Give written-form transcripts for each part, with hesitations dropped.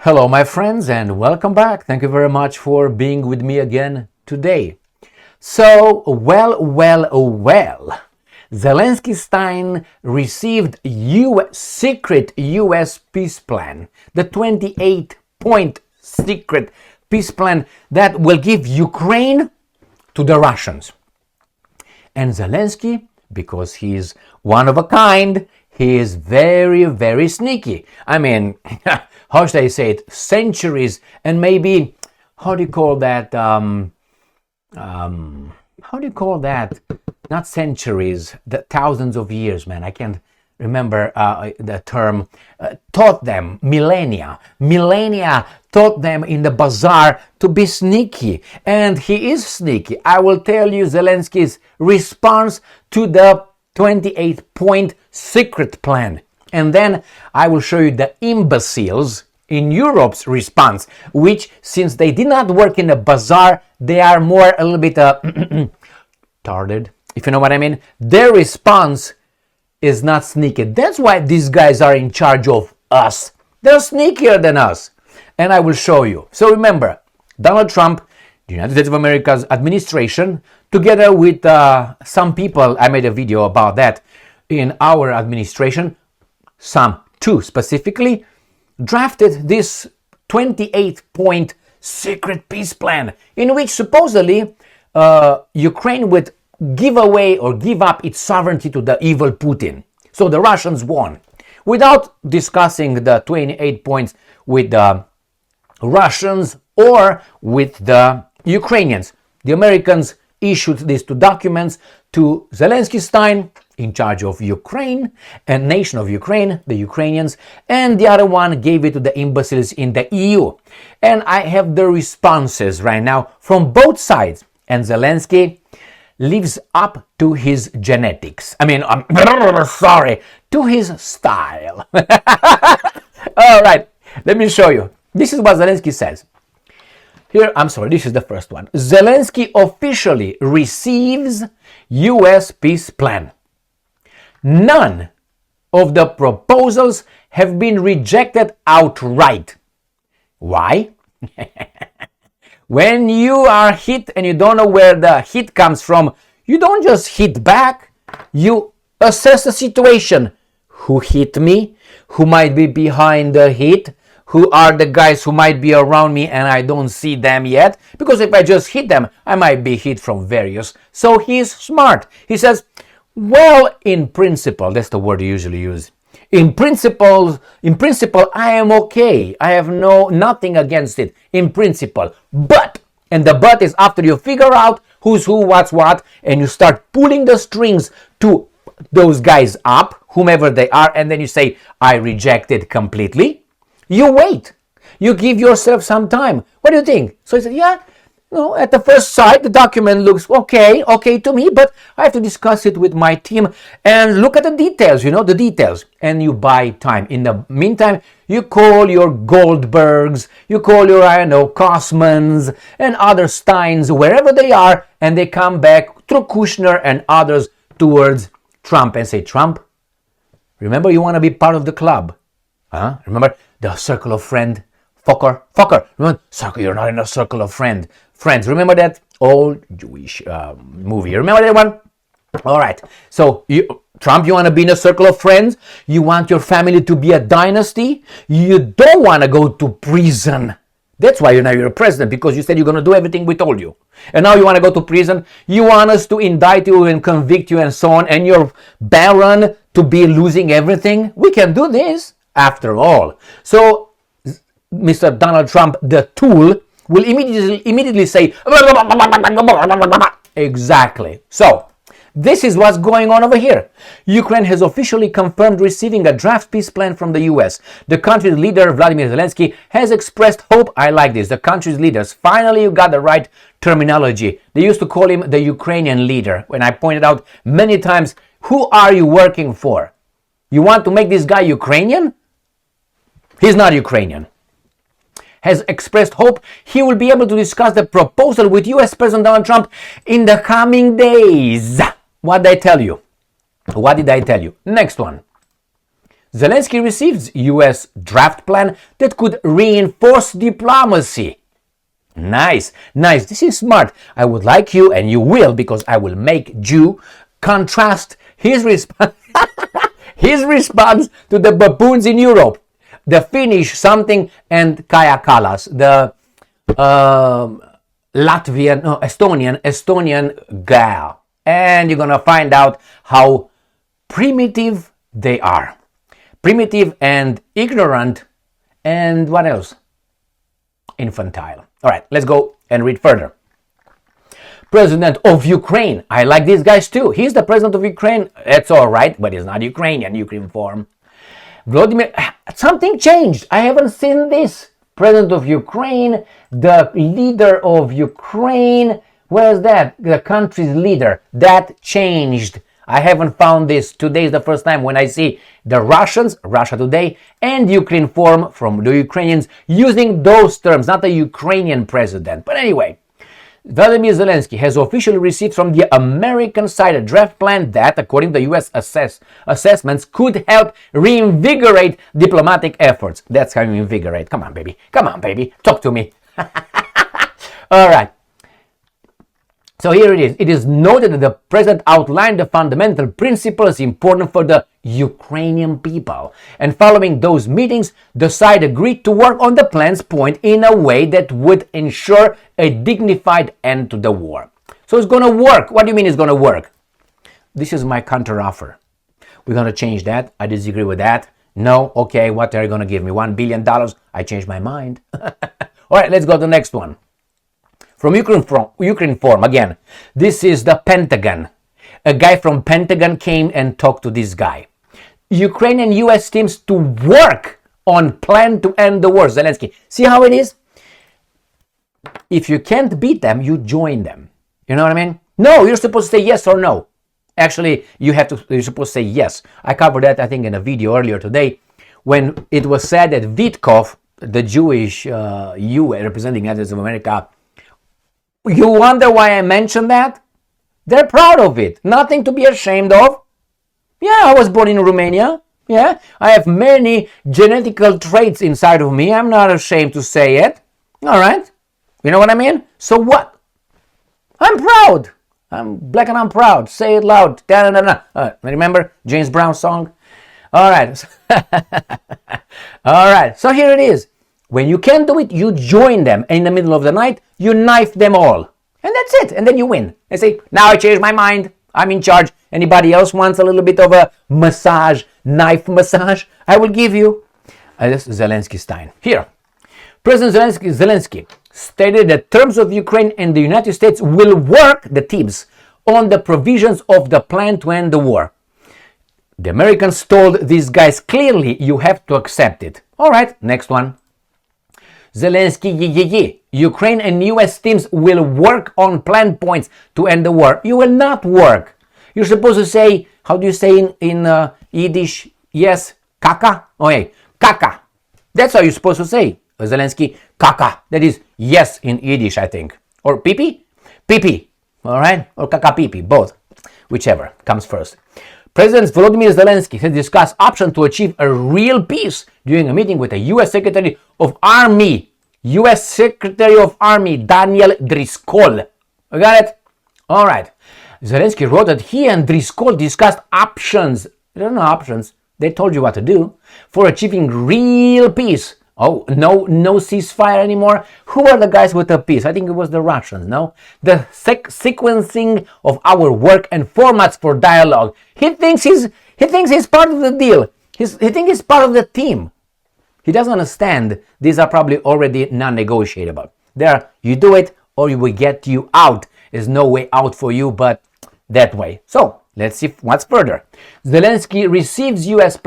Hello, my friends, and welcome back. Thank you very much for being with me again today. So, Zelenskyy received secret U.S. peace plan, the 28-point secret peace plan that will give Ukraine to the Russians. And Zelenskyy, because he's one of a kind, he is very, very sneaky. I mean, how should I say it? Centuries and maybe, how do you call that? Not centuries, the thousands of years, man. I can't remember the term. Taught them, millennia taught them in the bazaar to be sneaky. And he is sneaky. I will tell you Zelenskyy's response to the 28-point secret plan. And then I will show you the imbeciles in Europe's response, which, since they did not work in a bazaar, they are more a little bit tarded, if you know what I mean. Their response is not sneaky. That's why these guys are in charge of us. They're sneakier than us. And I will show you. So remember, Donald Trump, the United States of America's administration, together with some people, I made a video about that in our administration, two specifically, drafted this 28-point secret peace plan in which supposedly Ukraine would give away or give up its sovereignty to the evil Putin. So the Russians won. Without discussing the 28 points with the Russians or with the Ukrainians, the Americans issued these two documents to Zelenskyy, in charge of Ukraine, and nation of Ukraine, the Ukrainians, and the other one gave it to the imbeciles in the EU. And I have the responses right now from both sides. And Zelenskyy lives up to his genetics. I mean, to his style. All right, let me show you. This is what Zelenskyy says. This is the first one. Zelenskyy officially receives U.S. peace plan. None of the proposals have been rejected outright. Why? When you are hit and you don't know where the hit comes from, you don't just hit back. You assess the situation. Who hit me? Who might be behind the hit? Who are the guys who might be around me and I don't see them yet? Because if I just hit them, I might be hit from various. So he's smart. He says, well, in principle, that's the word you usually use. In principle, I am okay. I have nothing against it. In principle. But, and the but is after you figure out who's who, what's what, and you start pulling the strings to those guys up, whomever they are, and then you say, I reject it completely. You wait. You give yourself some time. What do you think? So he said, yeah, at the first sight, the document looks okay to me, but I have to discuss it with my team and look at the details, the details. And you buy time. In the meantime, you call your Goldbergs, you call your, Kosmans and other Steins, wherever they are, and they come back through Kushner and others towards Trump and say, Trump, remember you want to be part of the club. Huh? Remember the circle of friend? Fucker. Remember, you're not in a circle of friends. Remember that old Jewish movie? Remember that one? All right. So, Trump, you want to be in a circle of friends? You want your family to be a dynasty? You don't want to go to prison. That's why you're a president, because you said you're going to do everything we told you. And now you want to go to prison? You want us to indict you and convict you and so on, and your baron to be losing everything? We can do this, after all. So, Mr. Donald Trump, the tool, will immediately say, exactly. So, this is what's going on over here. Ukraine has officially confirmed receiving a draft peace plan from the U.S. The country's leader, Vladimir Zelenskyy, has expressed hope. I like this. The country's leaders. Finally, you got the right terminology. They used to call him the Ukrainian leader. When I pointed out many times, who are you working for? You want to make this guy Ukrainian? He's not Ukrainian. Has expressed hope he will be able to discuss the proposal with U.S. President Donald Trump in the coming days. What did I tell you? Next one. Zelensky receives U.S. draft plan that could reinforce diplomacy. Nice, nice. This is smart. I would like you, and you will, because I will make Jew contrast his response his response to the baboons in Europe, the Finnish something and Kaya Kallas, the Estonian gal. And you're gonna find out how primitive they are. Primitive and ignorant, and what else? Infantile. All right, let's go and read further. President of Ukraine. I like these guys too. He's the president of Ukraine. That's all right, but he's not Ukrainian, Ukraine form. Vladimir, something changed. I haven't seen this. President of Ukraine, the leader of Ukraine. Where's that? The country's leader. That changed. I haven't found this. Today is the first time when I see the Russians, Russia Today, and Ukraine form from the Ukrainians using those terms, not the Ukrainian president. But anyway, Vladimir Zelensky has officially received from the American side a draft plan that, according to U.S. assessments, could help reinvigorate diplomatic efforts. That's how you invigorate. Come on, baby. Come on, baby. Talk to me. All right. So here it is. It is noted that the president outlined the fundamental principles important for the Ukrainian people. And following those meetings, the side agreed to work on the plan's point in a way that would ensure a dignified end to the war. So it's going to work. What do you mean it's going to work? This is my counteroffer. We're going to change that. I disagree with that. No. Okay, what are you going to give me? $1 billion? I changed my mind. All right, let's go to the next one. From Ukraine form, again, this is the Pentagon. A guy from Pentagon came and talked to this guy. Ukraine and U.S. teams to work on plan to end the war. Zelensky, see how it is? If you can't beat them, you join them. You know what I mean? No, you're supposed to say yes or no. Actually, you're supposed to say yes. I covered that, I think, in a video earlier today when it was said that Vitkov, the Jewish U.S. representing United States of America, you wonder why I mentioned that? They're proud of it. Nothing to be ashamed of. Yeah, I was born in Romania. Yeah, I have many genetical traits inside of me. I'm not ashamed to say it. All right. You know what I mean? So what? I'm proud. I'm black and I'm proud. Say it loud. Remember James Brown song? All right. All right. So here it is. When you can't do it, you join them. And in the middle of the night, you knife them all. And that's it. And then you win. They say, now I changed my mind. I'm in charge. Anybody else wants a little bit of a massage, knife massage? I will give you. This is Zelensky Stein. Here. President Zelensky stated that terms of Ukraine and the United States will work, the teams, on the provisions of the plan to end the war. The Americans told these guys clearly, you have to accept it. All right, next one. Zelenskyy, Ukraine and U.S. teams will work on planned points to end the war. You will not work. You're supposed to say, how do you say in Yiddish? Yes, kaka? Oh, hey, kaka. That's how you're supposed to say. Zelensky, kaka. That is yes in Yiddish, I think. Or pipi? Pipi. All right? Or kaka pipi, both. Whichever comes first. President Volodymyr Zelensky has discussed options to achieve a real peace during a meeting with the U.S. Secretary of Army. U.S. Secretary of Army Daniel Driscoll. You got it? All right. Zelensky wrote that he and Driscoll discussed options. There are no options. They told you what to do for achieving real peace. Oh, no ceasefire anymore. Who are the guys with the peace? I think it was the Russians, no? The sequencing of our work and formats for dialogue. He thinks he's part of the deal. He thinks he's part of the team. He doesn't understand. These are probably already non-negotiable. There, you do it or we will get you out. There's no way out for you but that way. So, let's see what's further. Zelensky receives U.S.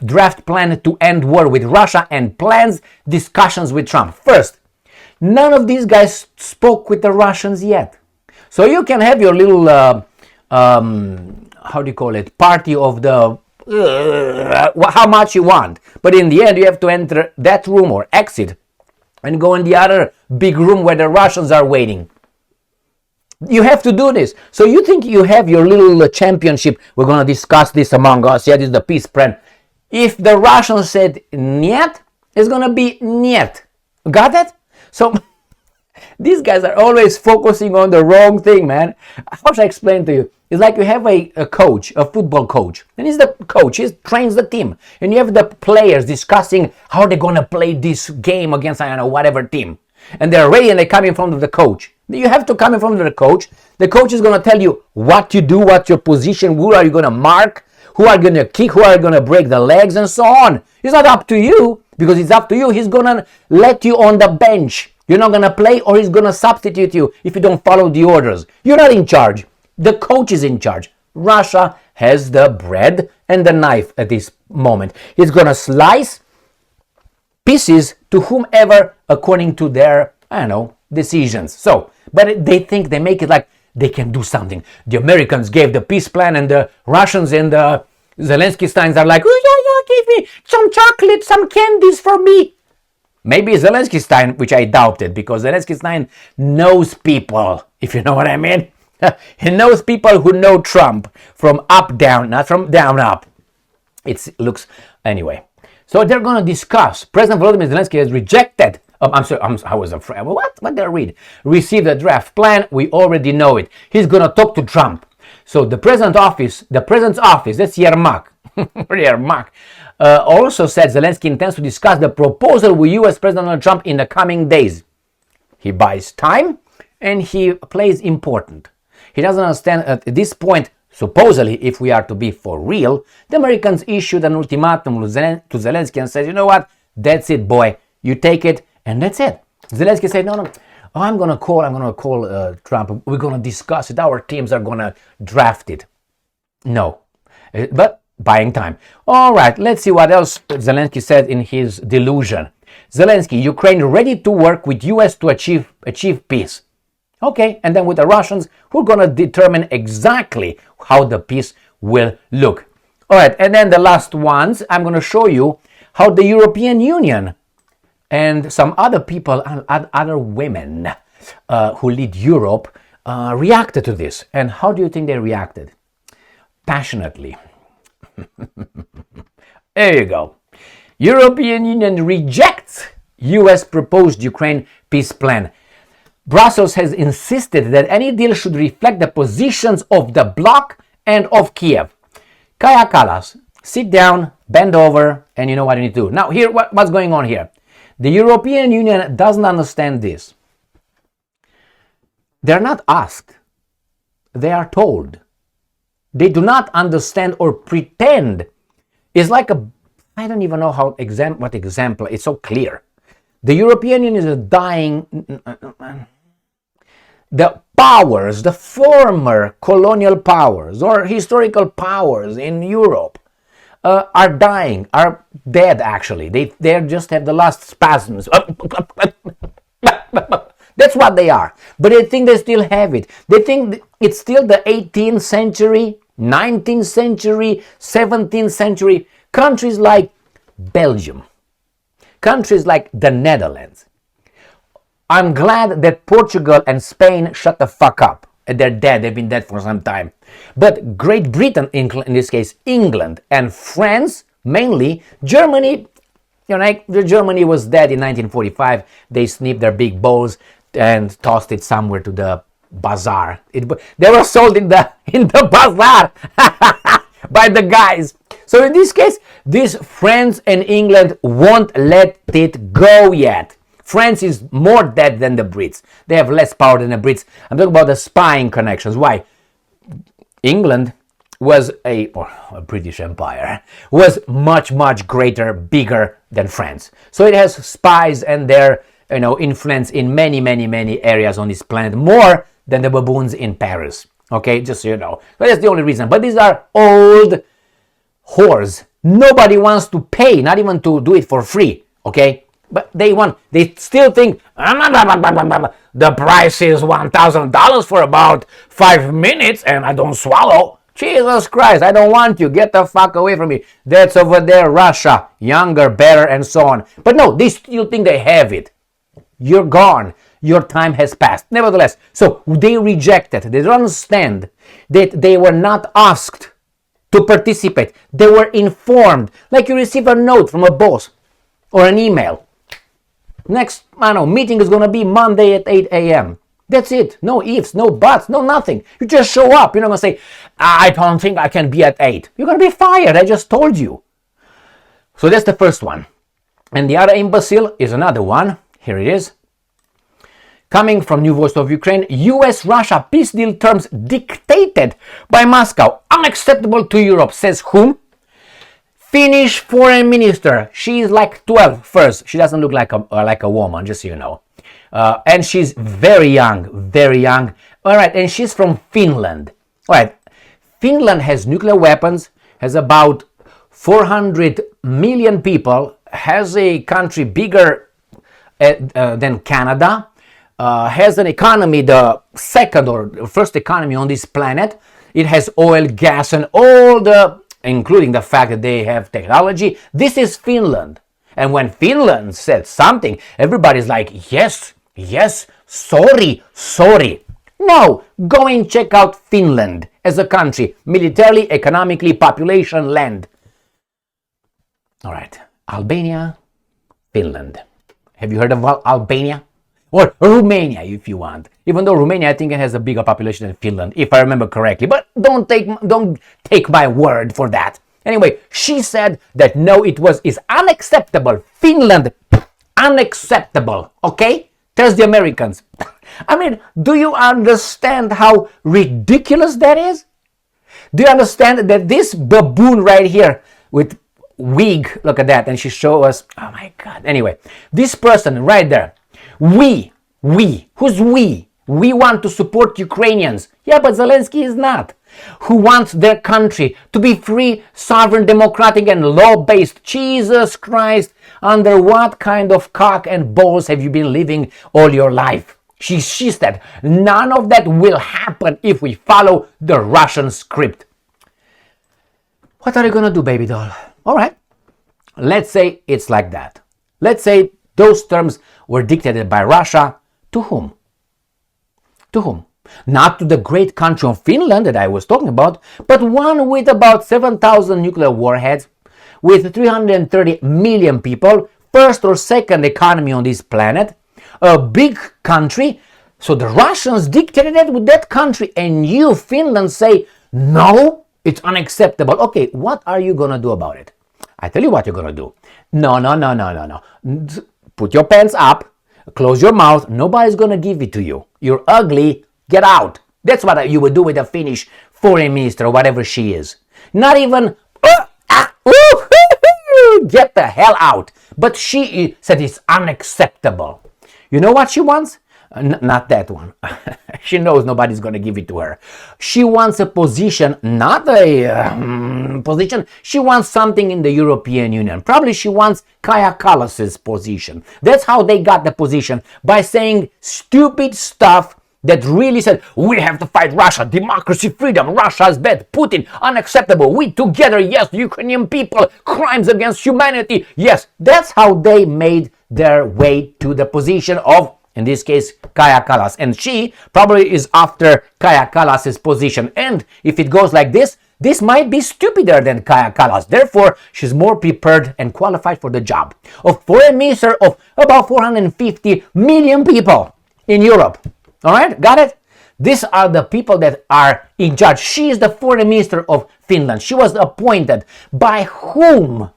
draft plan to end war with Russia and plans discussions with Trump. First, none of these guys spoke with the Russians yet. So you can have your little, how do you call it, party of the, how much you want. But in the end, you have to enter that room or exit and go in the other big room where the Russians are waiting. You have to do this. So you think you have your little championship. We're going to discuss this among us. Yeah, this is the peace plan. If the Russians said "niet," it's gonna be "niet." Got it? So these guys are always focusing on the wrong thing, man. How should I explain to you? It's like you have a coach, a football coach, and he's the coach, he trains the team, and you have the players discussing how they're gonna play this game against, I don't know, whatever team, and they're ready and they come in front of the coach. You have to come in front of the coach. The coach is gonna tell you what you do, what's your position, who are you gonna mark, who are gonna kick, who are gonna break the legs, and so on. It's not up to you, because it's up to you. He's gonna let you on the bench. You're not gonna play, or he's gonna substitute you if you don't follow the orders. You're not in charge. The coach is in charge. Russia has the bread and the knife at this moment. He's gonna slice pieces to whomever according to their, I don't know, decisions. So, but they think they make it like they can do something. The Americans gave the peace plan, and the Russians and the Zelensky steins are like, oh yeah, give me some chocolate, some candies for me. Maybe Zelensky Stein, which I doubted, because Zelensky Stein knows people, if you know what I mean. He knows people who know Trump from up down, not from down up. It looks anyway. So they're going to discuss. President Volodymyr Zelensky has rejected. I was afraid. What did I read? Received a draft plan. We already know it. He's going to talk to Trump. So the president's office, that's Yermak. Yermak. Also said Zelensky intends to discuss the proposal with U.S. President Donald Trump in the coming days. He buys time and he plays important. He doesn't understand at this point, supposedly, if we are to be for real, the Americans issued an ultimatum to Zelensky and said, you know what, that's it, boy, you take it, and that's it. Zelensky said, no, I'm going to call Trump, we're going to discuss it, our teams are going to draft it. No, but buying time. All right, let's see what else Zelensky said in his delusion. Zelensky, Ukraine ready to work with U.S. to achieve peace. Okay, and then with the Russians, we're going to determine exactly how the peace will look. All right, and then the last ones, I'm going to show you how the European Union and some other people, other women who lead Europe reacted to this. And how do you think they reacted? Passionately. There you go. European Union rejects U.S. proposed Ukraine peace plan. Brussels has insisted that any deal should reflect the positions of the bloc and of Kiev. Kaja Kallas, sit down, bend over, and you know what you need to do. Now, here, what's going on here? The European Union doesn't understand this. They're not asked. They are told. They do not understand or pretend. It's like I don't even know what example, it's so clear. The European Union is dying. The powers, the former colonial powers or historical powers in Europe are dying, are dead actually. They just have the last spasms. That's what they are. But they think they still have it. They think it's still the 18th century, 19th century, 17th century. Countries like Belgium, countries like the Netherlands. I'm glad that Portugal and Spain shut the fuck up. They're dead. They've been dead for some time. But Great Britain, in this case, England and France, mainly, Germany, Germany was dead in 1945. They snipped their big balls and tossed it somewhere to the bazaar. They were sold in the bazaar by the guys. So in this case, this France and England won't let it go yet. France is more dead than the Brits. They have less power than the Brits. I'm talking about the spying connections. Why? England was a British Empire, was much, much greater, bigger than France. So it has spies and their influence in many, many, many areas on this planet, more than the baboons in Paris. Okay, just so you know. But that's the only reason. But these are old whores. Nobody wants to pay, not even to do it for free. Okay? But they still think the price is $1,000 for about 5 minutes and I don't swallow. Jesus Christ, I don't want you. Get the fuck away from me. That's over there, Russia. Younger, better, and so on. But no, they still think they have it. You're gone. Your time has passed. Nevertheless, so they rejected. They don't understand that they were not asked to participate. They were informed, like you receive a note from a boss or an email. Next, meeting is going to be Monday at 8 a.m. That's it. No ifs, no buts, no nothing. You just show up. You're not going to say, I don't think I can be at 8. You're going to be fired. I just told you. So that's the first one. And the other imbecile is another one. Here it is. Coming from New Voice of Ukraine, U.S. Russia peace deal terms dictated by Moscow. Unacceptable to Europe, says whom? Finnish foreign minister. She's like 12 first. She doesn't look like a woman, just so you know. And she's very young, very young. All right, and she's from Finland. All right, Finland has nuclear weapons, has about 400 million people, has a country bigger than Canada, has an economy, the second or first economy on this planet. It has oil, gas, and all the, including the fact that they have technology. This is Finland. And when Finland said something, everybody's like, yes, sorry. No, go and check out Finland as a country, militarily, economically, population, land. All right, Albania, Finland. Have you heard of Albania? Or Romania, if you want. Even though Romania, I think it has a bigger population than Finland, if I remember correctly. But don't take my word for that. Anyway, she said that no, is unacceptable. Finland, unacceptable. Okay? Tells the Americans. I mean, do you understand how ridiculous that is? Do you understand that this baboon right here with wig, look at that, and she shows us, oh my God. Anyway, this person right there, we, who's we? We want to support Ukrainians. Yeah, but Zelensky is not. Who wants their country to be free, sovereign, democratic, and law-based. Jesus Christ, under what kind of cock and balls have you been living all your life? She said, none of that will happen if we follow the Russian script. What are you going to do, baby doll? All right, let's say it's like that. Let's say those terms were dictated by Russia. To whom? To whom? Not to the great country of Finland that I was talking about, but one with about 7,000 nuclear warheads, with 330 million people, first or second economy on this planet, a big country. So the Russians dictated it with that country, and you, Finland, say, no, it's unacceptable. Okay, what are you going to do about it? I tell you what you're going to do. No. Put your pants up, close your mouth, nobody's going to give it to you. You're ugly. Get out. That's what you would do with a Finnish foreign minister or whatever she is. Not even, get the hell out. But she said it's unacceptable. You know what she wants? Not that one. She knows nobody's going to give it to her. She wants a position, not a position. She wants something in the European Union. Probably she wants Kaja Kallas's position. That's how they got the position, by saying stupid stuff that really said, we have to fight Russia, democracy, freedom, Russia's bad, Putin, unacceptable, we together, yes, Ukrainian people, crimes against humanity, yes. That's how they made their way to the position of, in this case, Kaja Kallas. And she probably is after Kaja Kallas's position. And if it goes like this might be stupider than Kaja Kallas. Therefore, she's more prepared and qualified for the job of foreign minister of about 450 million people in Europe. All right, got it? These are the people that are in charge. She is the foreign minister of Finland. She was appointed by whom?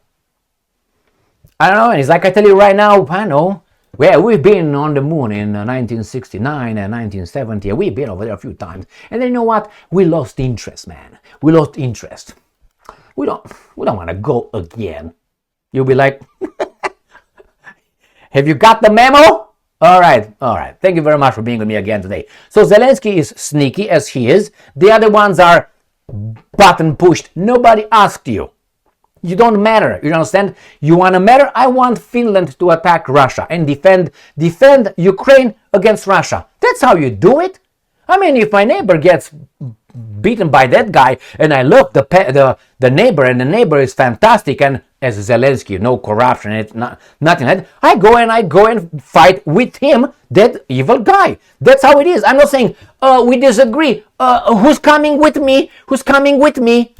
I don't know. And it's like I tell you right now, I know. Well, we've been on the moon in 1969 and 1970. We've been over there a few times. And then you know what? We lost interest, man. We lost interest. We don't want to go again. You'll be like, have you got the memo? All right. Thank you very much for being with me again today. So Zelensky is sneaky as he is. The other ones are button pushed. Nobody asked you. You don't matter. You understand? You want to matter? I want Finland to attack Russia and defend Ukraine against Russia. That's how you do it. I mean, if my neighbor gets beaten by that guy and I love the neighbor and the neighbor is fantastic and as Zelensky, no corruption, nothing like that, I go and fight with him, that evil guy. That's how it is. I'm not saying we disagree. Who's coming with me? Who's coming with me?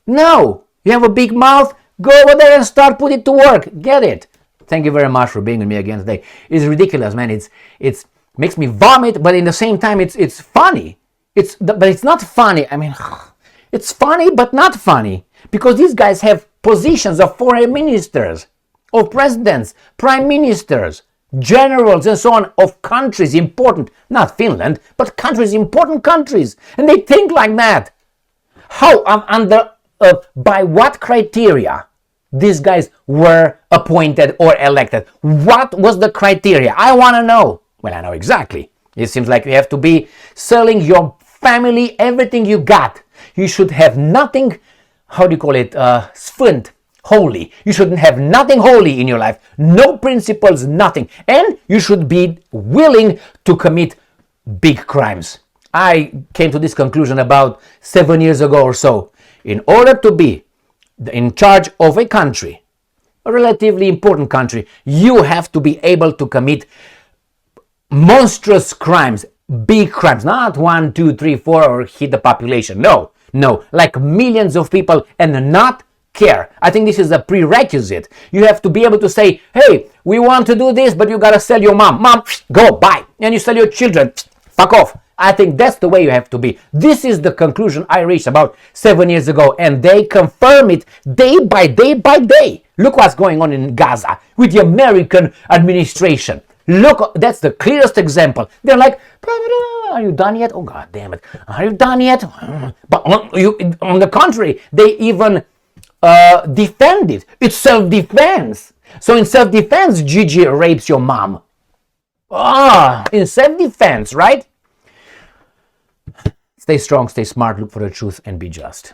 No. You have a big mouth? Go over there and start put it to work. Get it. Thank you very much for being with me again today. It's ridiculous, man. It's makes me vomit, but in the same time, it's funny. But it's not funny. I mean, it's funny, but not funny. Because these guys have positions of foreign ministers, of presidents, prime ministers, generals, and so on, of countries important, not Finland, but countries, important countries. And they think like that. How, by what criteria these guys were appointed or elected? What was the criteria? I want to know. Well, I know exactly. It seems like you have to be selling your family, everything you got. You should have nothing, how do you call it, sfânt, holy. You shouldn't have nothing holy in your life. No principles, nothing. And you should be willing to commit big crimes. I came to this conclusion about 7 years ago or so. In order to be in charge of a country, a relatively important country, you have to be able to commit monstrous crimes, big crimes, not 1, 2, 3, 4 or hit the population. No, like millions of people and not care. I think this is a prerequisite. You have to be able to say, hey, we want to do this, but you gotta sell your mom. Mom, go, bye. And you sell your children, fuck off. I think that's the way you have to be. This is the conclusion I reached about 7 years ago, and they confirm it day by day by day. Look what's going on in Gaza with the American administration. Look, that's the clearest example. They're like, are you done yet? Oh, God damn it. Are you done yet? But on the contrary, they even defend it. It's self-defense. So in self-defense, Gigi rapes your mom. In self-defense, right? Stay strong, stay smart, look for the truth, and be just.